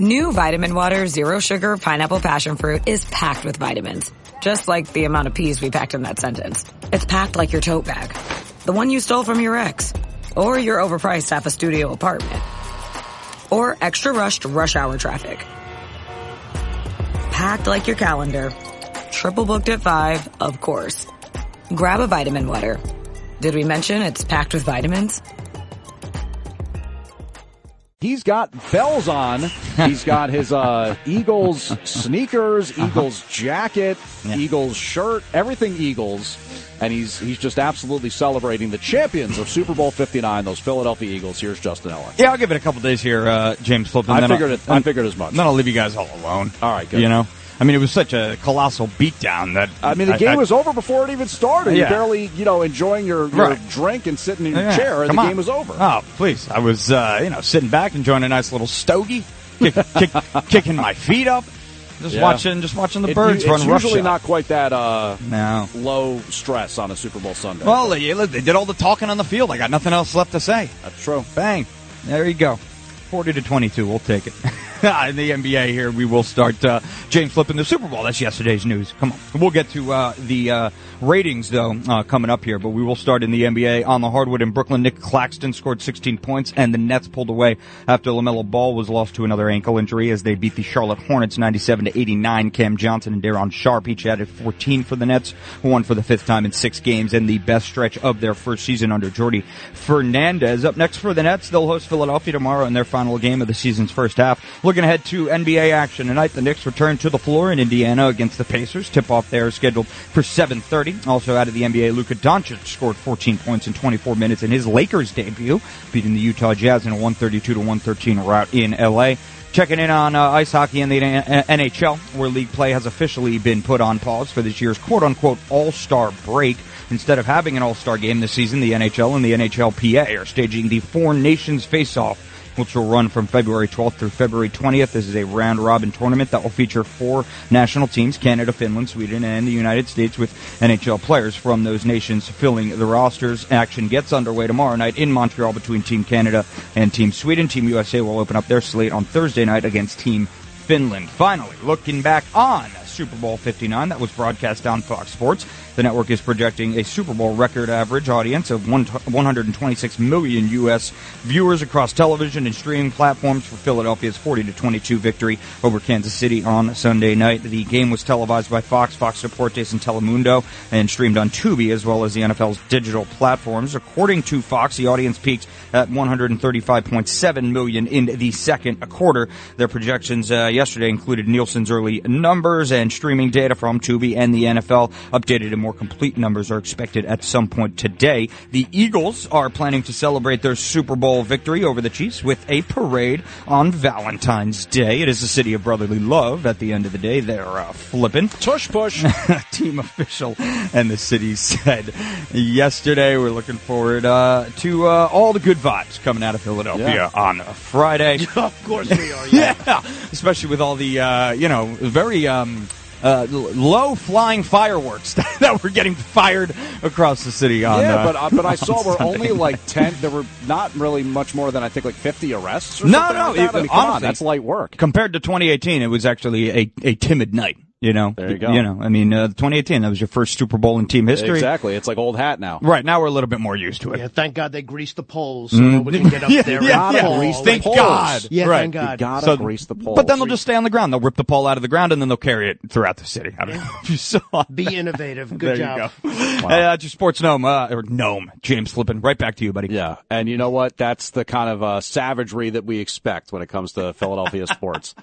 New Vitamin Water Zero Sugar Pineapple Passion Fruit is packed with vitamins. Just like the amount of peas we packed in that sentence. It's packed like your tote bag. The one you stole from your ex. Or your overpriced half a studio apartment. Or extra rushed rush hour traffic. Packed like your calendar. Triple booked at 5, of course. Grab a Vitamin Water. Did we mention it's packed with vitamins? He's got bells on. He's got his Eagles sneakers, Eagles jacket, Eagles shirt, everything Eagles. And he's just absolutely celebrating the champions of Super Bowl 59, those Philadelphia Eagles. Here's Justin Eller. Yeah, I'll give it a couple days here, James Flippin. I figured as much. Then I'll leave you guys all alone. All right, good. You know? I mean, it was such a colossal beatdown that... I mean, the game was over before it even started. Yeah. You're barely, enjoying your drink and sitting in your chair, and the game was over. Oh, please. I was, sitting back, enjoying a nice little stogie, kicking my feet up, just watching the birds run roughshod. It's usually not quite that no. low stress on a Super Bowl Sunday. Well, they did all the talking on the field. I got nothing else left to say. That's true. Bang. There you go. 40-22. We'll take it. In the NBA here, we will start James Flippin the Super Bowl. That's yesterday's news. Come on. We'll get to the ratings, though, coming up here. But we will start in the NBA on the hardwood in Brooklyn. Nick Claxton scored 16 points, and the Nets pulled away after LaMelo Ball was lost to another ankle injury as they beat the Charlotte Hornets 97-89. Cam Johnson and Daron Sharp each added 14 for the Nets, who won for the 5th time in 6 games, and the best stretch of their first season under Jordy Fernandez. Up next for the Nets, they'll host Philadelphia tomorrow in their final game of the season's first half. Looking ahead to NBA action tonight, the Knicks return to the floor in Indiana against the Pacers. Tip-off there is scheduled for 7:30. Also out of the NBA, Luka Doncic scored 14 points in 24 minutes in his Lakers debut, beating the Utah Jazz in a 132-113 rout in LA. Checking in on ice hockey in the NHL, where league play has officially been put on pause for this year's quote-unquote all-star break. Instead of having an all-star game this season, the NHL and the NHLPA are staging the Four Nations Face-Off, which will run from February 12th through February 20th. This is a round-robin tournament that will feature 4 national teams, Canada, Finland, Sweden, and the United States, with NHL players from those nations filling the rosters. Action gets underway tomorrow night in Montreal between Team Canada and Team Sweden. Team USA will open up their slate on Thursday night against Team Finland. Finally, looking back on Super Bowl 59, that was broadcast on Fox Sports. The network is projecting a Super Bowl record average audience of 126 million U.S. viewers across television and streaming platforms for Philadelphia's 40-22 victory over Kansas City on Sunday night. The game was televised by Fox, Fox Deportes, and Telemundo, and streamed on Tubi as well as the NFL's digital platforms. According to Fox, the audience peaked at 135.7 million in the second quarter. Their projections yesterday included Nielsen's early numbers and streaming data from Tubi and the NFL. Updated and more complete numbers are expected at some point today. The Eagles are planning to celebrate their Super Bowl victory over the Chiefs with a parade on Valentine's Day. It is the city of brotherly love. At the end of the day, they're flipping. Tush push. Team official and the city said yesterday. We're looking forward to all the good vibes coming out of Philadelphia on Friday. Of course we are. Yeah, especially with all the very low-flying fireworks that were getting fired across the city. But I saw we're only like 10. There were not really much more than I think like 50 arrests. Or something like that. Honestly, come on, that's light work compared to 2018. It was actually a timid night. There you go. 2018, that was your first Super Bowl in team history. Exactly. It's like old hat now. Right. Now we're a little bit more used to it. Yeah, thank God they greased the poles so nobody can get up there. Thank God. Yeah, right. thank God. You gotta grease the poles. But then they'll just stay on the ground. They'll rip the pole out of the ground, and then they'll carry it throughout the city. I don't know if you saw. Be innovative. Good job. You go. Wow. That's your sports gnome, James Flippin. Right back to you, buddy. Yeah, and you know what? That's the kind of savagery that we expect when it comes to Philadelphia sports.